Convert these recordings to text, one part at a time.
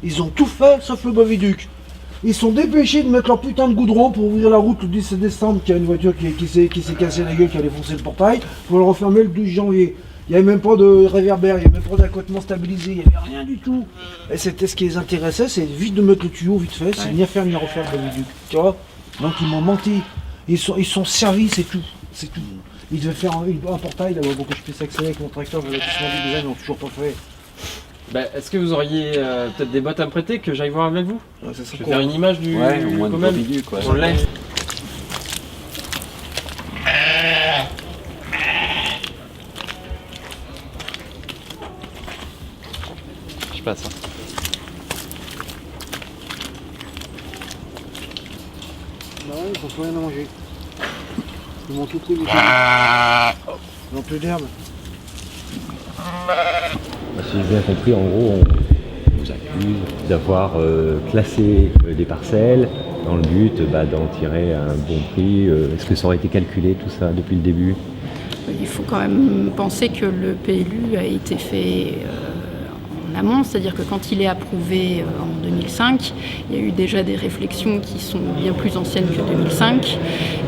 Ils ont tout fait sauf le Boviduc. Ils sont dépêchés de mettre leur putain de goudron pour ouvrir la route le 17 décembre, qu'il y a une voiture qui s'est cassée la gueule, qui allait foncer le portail, pour le refermer le 12 janvier. Il n'y avait même pas de réverbère, il n'y avait même pas d'accotement stabilisé, il n'y avait rien du tout. Et c'était ce qui les intéressait, c'est vite de mettre le tuyau vite fait, c'est ni à faire ni à refaire le Boviduc. Tu vois? Donc ils m'ont menti. Ils sont servis, c'est tout. C'est tout. Ils devaient faire un portail là-bas pour que je puisse accéder avec mon tracteur, j'avais tout demandé déjà, ils n'ont toujours pas fait. Bah, est-ce que vous auriez peut-être des bottes à me prêter que j'aille voir avec vous? Ouais, ça je vais faire une image du au moins quand même. quoi. On l'est. Je passe. Hein. Bah ouais, ils n'ont plus rien à manger. Ils m'ont tout pris les choses. Ils n'ont plus d'herbe. Si j'ai bien compris, en gros, on vous accuse d'avoir classé des parcelles dans le but d'en tirer un bon prix. Est-ce que ça aurait été calculé tout ça depuis le début? Il faut quand même penser que le PLU a été fait en amont, c'est-à-dire que quand il est approuvé en 2005, il y a eu déjà des réflexions qui sont bien plus anciennes que 2005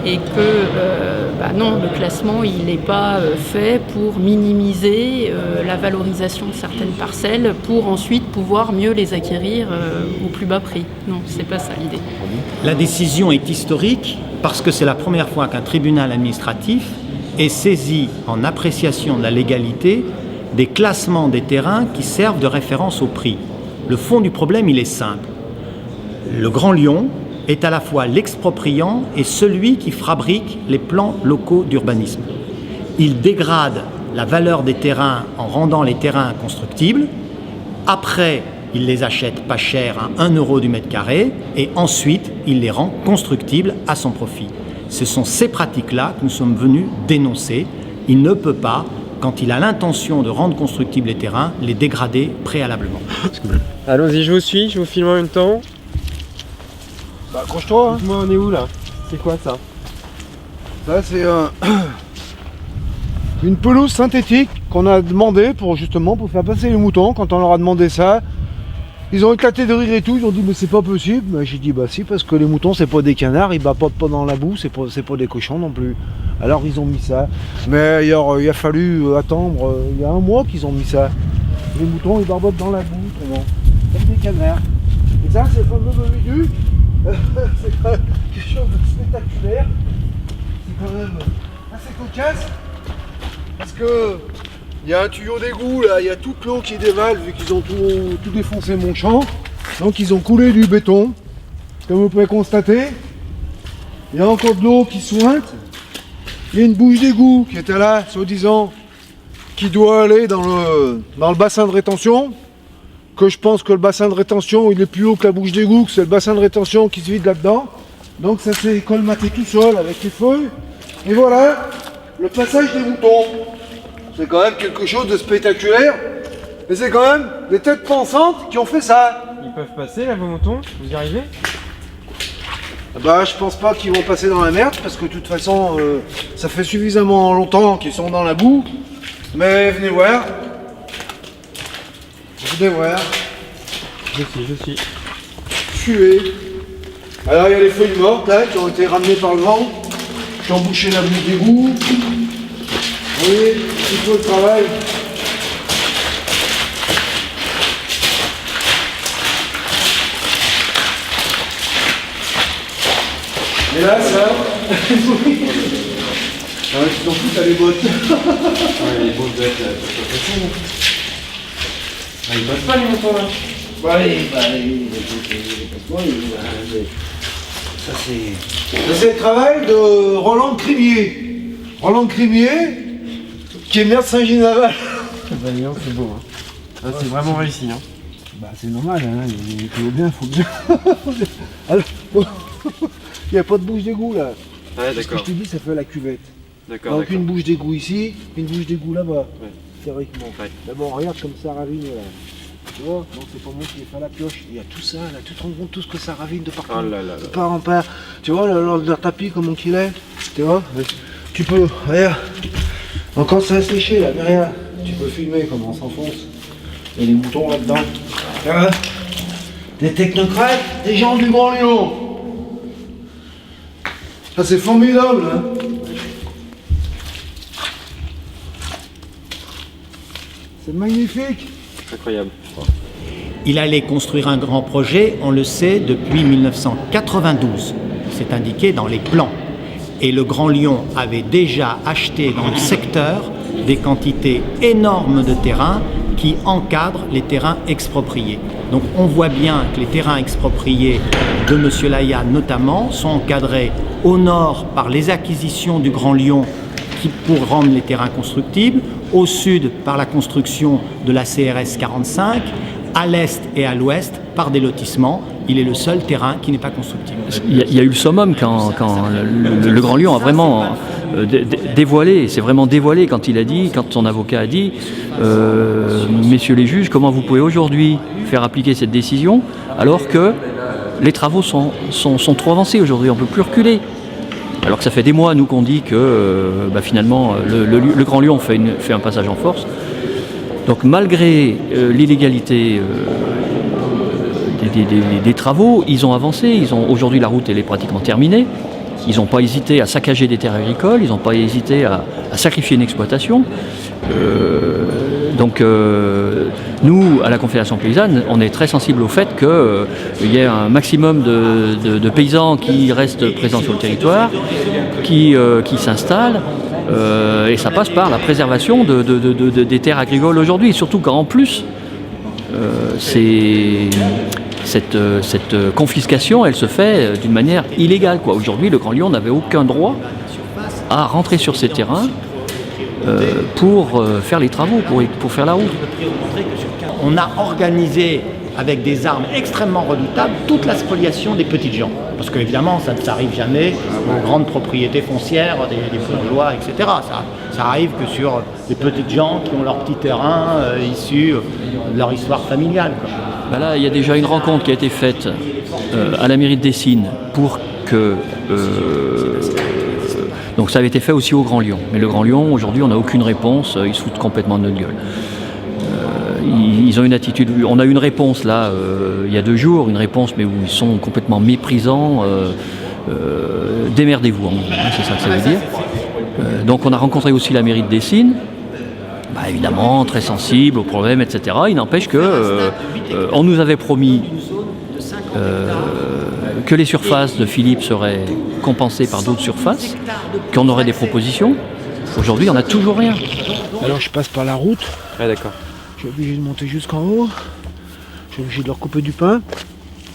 et que non, le classement il n'est pas fait pour minimiser la valorisation de certaines parcelles pour ensuite pouvoir mieux les acquérir au plus bas prix. Non, c'est pas ça l'idée. La décision est historique parce que c'est la première fois qu'un tribunal administratif est saisi en appréciation de la légalité des classements des terrains qui servent de référence au prix. Le fond du problème, il est simple. Le Grand Lyon est à la fois l'expropriant et celui qui fabrique les plans locaux d'urbanisme. Il dégrade la valeur des terrains en rendant les terrains inconstructibles. Après, il les achète pas cher à 1 € du mètre carré et ensuite, il les rend constructibles à son profit. Ce sont ces pratiques-là que nous sommes venus dénoncer. Il ne peut pas, quand il a l'intention de rendre constructibles les terrains, les dégrader préalablement. Allons-y, je vous suis, je vous filme en même temps. Bah accroche-toi hein. Dites-moi, on est où là? C'est quoi ça? Ça c'est une pelouse synthétique qu'on a demandé pour faire passer les moutons. Quand on leur a demandé ça, ils ont éclaté de rire et tout, ils ont dit mais c'est pas possible. Mais j'ai dit bah si, parce que les moutons c'est pas des canards, ils battent pas dans la boue, c'est pas des cochons non plus. Alors ils ont mis ça. Mais il a fallu attendre, il y a 1 mois qu'ils ont mis ça. Les moutons ils barbotent dans la boue, autrement, comme des canards. Et ça c'est le fameux Boviduc. C'est quand même quelque chose de spectaculaire. C'est quand même assez cocasse. Parce que il y a un tuyau d'égout là, il y a toute l'eau qui dévale vu qu'ils ont tout défoncé mon champ. Donc ils ont coulé du béton. Comme vous pouvez constater, il y a encore de l'eau qui sointe. Il y a une bouche d'égout qui était là, soi-disant, qui doit aller dans le bassin de rétention. Que je pense que le bassin de rétention il est plus haut que la bouche d'égout, que c'est le bassin de rétention qui se vide là-dedans. Donc ça s'est colmaté tout seul avec les feuilles. Et voilà, le passage des moutons. C'est quand même quelque chose de spectaculaire. Et c'est quand même des têtes pensantes qui ont fait ça. Ils peuvent passer là vos moutons? Vous y arrivez? Bah je pense pas qu'ils vont passer dans la merde parce que de toute façon ça fait suffisamment longtemps qu'ils sont dans la boue. Mais venez voir. Venez voir. Je suis. Tués. Alors il y a les feuilles mortes là qui ont été ramenées par le vent, qui ont bouché la bouche d'égout. Vous voyez, il faut le travail. Et là, ça. Ah, tu t'en fous, t'as les bottes. Ouais, les beaux bêtes là, de toute façon. Ah, ils passent pas les moutons là. Ça c'est le travail de Roland Crimier. Roland Crimier, qui est maire de Saint-Ginaval. Bah, c'est beau. Hein. Ah, c'est vraiment réussi. Hein. Bah c'est normal, hein. Il faut bien, Alors, il n'y a pas de bouche d'égout là. Ouais, Ce que je te dis, ça fait la cuvette. D'accord. Donc une bouche d'égout ici, une bouche d'égout là-bas, Ouais. théoriquement. Ouais. Mais bon, regarde comme ça ravine là. Tu vois, donc c'est pas moi qui ai fait la pioche. Il y a tout ça, là, tu te rends compte tout ce que ça ravine de partout. Oh là là De là. part en part. Tu vois, le tapis, comment qu'il est. Tu vois, tu peux, regarde. Encore ça a séché là, mais regarde. Tu peux filmer comment on s'enfonce. Il y a des moutons là-dedans. Regarde. Des technocrates, des gens du Grand Lyon. Ça c'est formidable, hein. C'est magnifique. Incroyable. Il allait construire un grand projet, on le sait, depuis 1992. C'est indiqué dans les plans. Et le Grand Lyon avait déjà acheté dans le secteur des quantités énormes de terrain qui encadrent les terrains expropriés. Donc on voit bien que les terrains expropriés de M. Laya notamment sont encadrés au nord par les acquisitions du Grand Lyon pour rendre les terrains constructibles, au sud par la construction de la CRS 45, à l'est et à l'ouest par des lotissements. Il est le seul terrain qui n'est pas constructible. Il y a eu le summum quand le Grand Lyon a vraiment dévoilé, c'est vraiment dévoilé quand il a dit, quand son avocat a dit messieurs les juges, comment vous pouvez aujourd'hui faire appliquer cette décision alors que les travaux sont trop avancés aujourd'hui, on ne peut plus reculer. Alors que ça fait des mois, nous, qu'on dit que finalement le Grand Lyon fait un passage en force. Donc malgré l'illégalité des travaux, ils ont avancé. Aujourd'hui, la route elle est pratiquement terminée. Ils n'ont pas hésité à saccager des terres agricoles, ils n'ont pas hésité à sacrifier une exploitation. Nous, à la Confédération paysanne, on est très sensible au fait qu'il y ait un maximum de paysans qui restent présents sur le territoire, qui s'installent, et ça passe par la préservation des terres agricoles aujourd'hui, surtout quand en plus, cette confiscation, elle se fait d'une manière illégale, quoi. Aujourd'hui, le Grand Lyon n'avait aucun droit à rentrer sur ces terrains pour faire les travaux, pour faire la route. On a organisé avec des armes extrêmement redoutables toute la spoliation des petites gens. Parce qu'évidemment, ça ne s'arrive jamais aux grandes propriétés foncières des bourgeois, etc. Ça arrive que sur des petites gens qui ont leur petit terrain issu de leur histoire familiale, quoi. Là, il y a déjà une rencontre qui a été faite à la mairie de Dessines pour que... donc ça avait été fait aussi au Grand Lyon. Mais le Grand Lyon, aujourd'hui, on n'a aucune réponse. Ils se foutent complètement de notre gueule. Ils ont une attitude... On a eu une réponse, là, il y a 2 jours, une réponse, mais où ils sont complètement méprisants. Démerdez-vous, c'est ça que ça veut dire. Donc on a rencontré aussi la mairie de Dessines. Évidemment, très sensible aux problèmes, etc. Il n'empêche que on nous avait promis que les surfaces de Philippe seraient compensées par d'autres surfaces, qu'on aurait des propositions. Aujourd'hui, on n'a toujours rien. Alors je passe par la route, Ah d'accord. je suis obligé de monter jusqu'en haut, je suis obligé de leur couper du pain,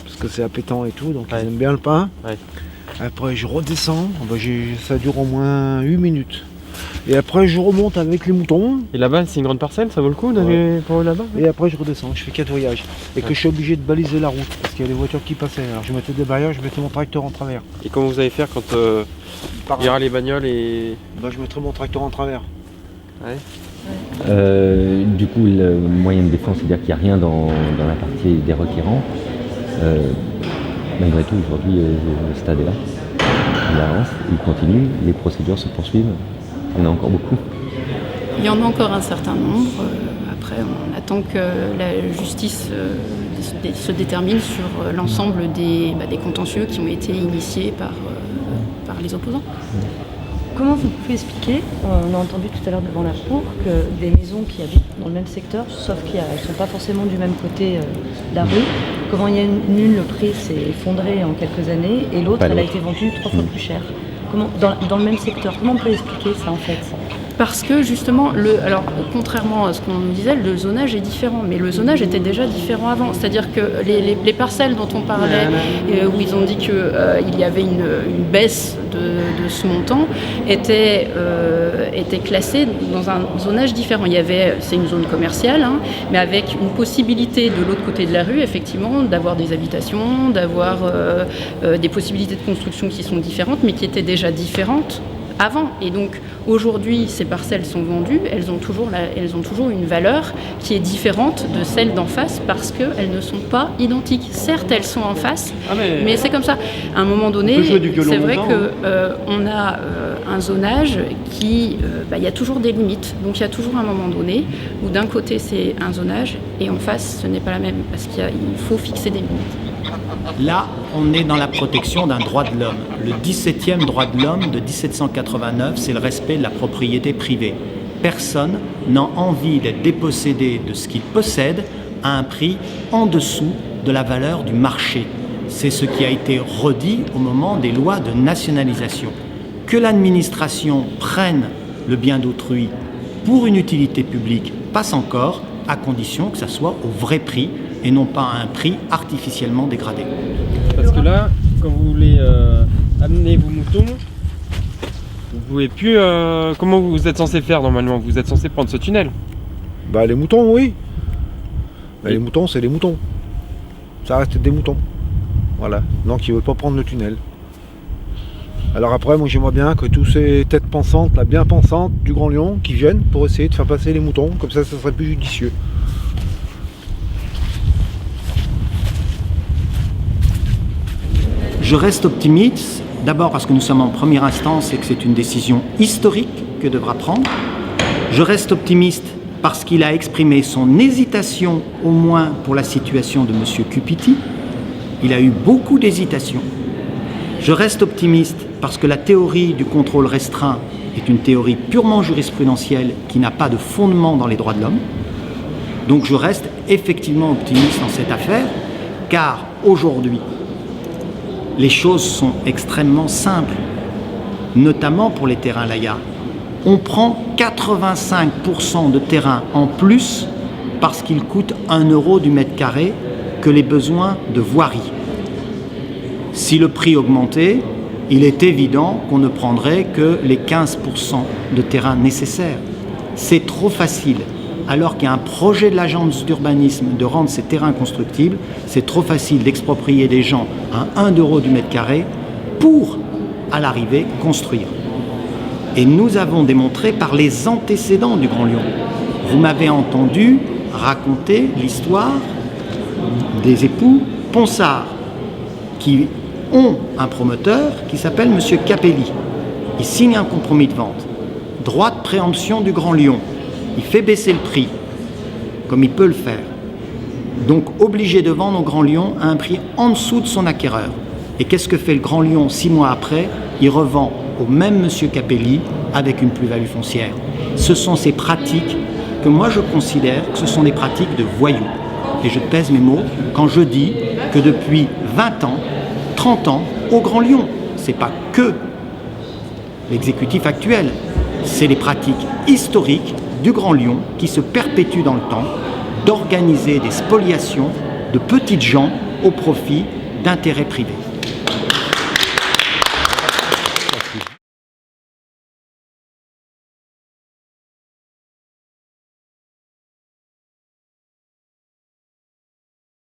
parce que c'est appétant et tout, donc ils aiment bien le pain. Ouais. Après je redescends, ça dure au moins 8 minutes. Et après je remonte avec les moutons, Et là-bas, c'est une grande parcelle, ça vaut le coup d'aller pour là-bas? et après je redescends, je fais 4 voyages. Et que je suis obligé de baliser la route, parce qu'il y a des voitures qui passaient. Alors je mettais des barrières, je mettais mon tracteur en travers. Et comment vous allez faire quand il y aura les bagnoles et... Je mettrai mon tracteur en travers. Ouais. Du coup, le moyen de défense, c'est-à-dire qu'il n'y a rien dans la partie des requérants. Malgré tout, aujourd'hui, le stade est là. Il avance, il continue, les procédures se poursuivent. Il y en a encore beaucoup. Il y en a encore un certain nombre. Après, on attend que la justice se détermine sur l'ensemble des contentieux qui ont été initiés par les opposants. Comment vous pouvez expliquer, on a entendu tout à l'heure devant la cour, que des maisons qui habitent dans le même secteur, sauf qu'elles ne sont pas forcément du même côté de la rue, comment il y a une, le prix s'est effondré en quelques années, et l'autre, elle a été vendue 3 fois plus cher. Comment, dans le même secteur, comment on peut expliquer ça en fait? Parce que justement, alors contrairement à ce qu'on nous disait, le zonage est différent, mais le zonage était déjà différent avant. C'est-à-dire que les parcelles dont on parlait, où ils ont dit qu'il y avait une baisse de ce montant, étaient classées dans un zonage différent. C'est une zone commerciale, mais avec une possibilité de l'autre côté de la rue, effectivement, d'avoir des habitations, d'avoir des possibilités de construction qui sont différentes, mais qui étaient déjà différentes avant. Et donc aujourd'hui, ces parcelles sont vendues, elles ont toujours une valeur qui est différente de celle d'en face parce qu'elles ne sont pas identiques. Certes, elles sont en face, mais c'est comme ça. À un moment donné, c'est vrai qu'on a un zonage qui... il y a toujours des limites. Donc il y a toujours un moment donné où d'un côté c'est un zonage et en face ce n'est pas la même parce qu'il faut fixer des limites. Là, on est dans la protection d'un droit de l'homme. Le 17e droit de l'homme de 1789, c'est le respect de la propriété privée. Personne n'a envie d'être dépossédé de ce qu'il possède à un prix en dessous de la valeur du marché. C'est ce qui a été redit au moment des lois de nationalisation. Que l'administration prenne le bien d'autrui pour une utilité publique passe encore, à condition que ça soit au vrai prix et non pas à un prix artificiellement dégradé. Parce que là, quand vous voulez amener vos moutons, vous pouvez plus... comment vous êtes censé faire normalement? Vous êtes censé prendre ce tunnel? Bah les moutons, oui. Bah, les moutons, c'est les moutons. Ça reste des moutons. Voilà. Donc ils ne veulent pas prendre le tunnel. Alors après, moi j'aimerais bien que tous ces têtes pensantes, là, bien pensantes du Grand Lyon, qui viennent pour essayer de faire passer les moutons, comme ça serait plus judicieux. Je reste optimiste, d'abord parce que nous sommes en première instance et que c'est une décision historique que devra prendre. Je reste optimiste parce qu'il a exprimé son hésitation, au moins pour la situation de M. Cupiti. Il a eu beaucoup d'hésitation. Je reste optimiste parce que la théorie du contrôle restreint est une théorie purement jurisprudentielle qui n'a pas de fondement dans les droits de l'homme. Donc je reste effectivement optimiste dans cette affaire, car aujourd'hui, les choses sont extrêmement simples, notamment pour les terrains Laya. On prend 85% de terrain en plus parce qu'il coûte 1 € du mètre carré que les besoins de voirie. Si le prix augmentait, il est évident qu'on ne prendrait que les 15% de terrain nécessaires. C'est trop facile. Alors qu'il y a un projet de l'agence d'urbanisme de rendre ces terrains constructibles, c'est trop facile d'exproprier des gens à 1 € du mètre carré pour, à l'arrivée, construire. Et nous avons démontré par les antécédents du Grand Lyon. Vous m'avez entendu raconter l'histoire des époux Ponsard, qui ont un promoteur qui s'appelle M. Capelli. Il signe un compromis de vente. Droit de préemption du Grand Lyon. Il fait baisser le prix, comme il peut le faire. Donc obligé de vendre au Grand Lyon à un prix en dessous de son acquéreur. Et qu'est-ce que fait le Grand Lyon 6 mois après? Il revend au même M. Capelli avec une plus-value foncière. Ce sont ces pratiques que moi je considère que ce sont des pratiques de voyous. Et je pèse mes mots quand je dis que depuis 20 ans, 30 ans, au Grand Lyon, ce n'est pas que l'exécutif actuel, c'est les pratiques historiques du Grand Lyon qui se perpétuent dans le temps, d'organiser des spoliations de petites gens au profit d'intérêts privés.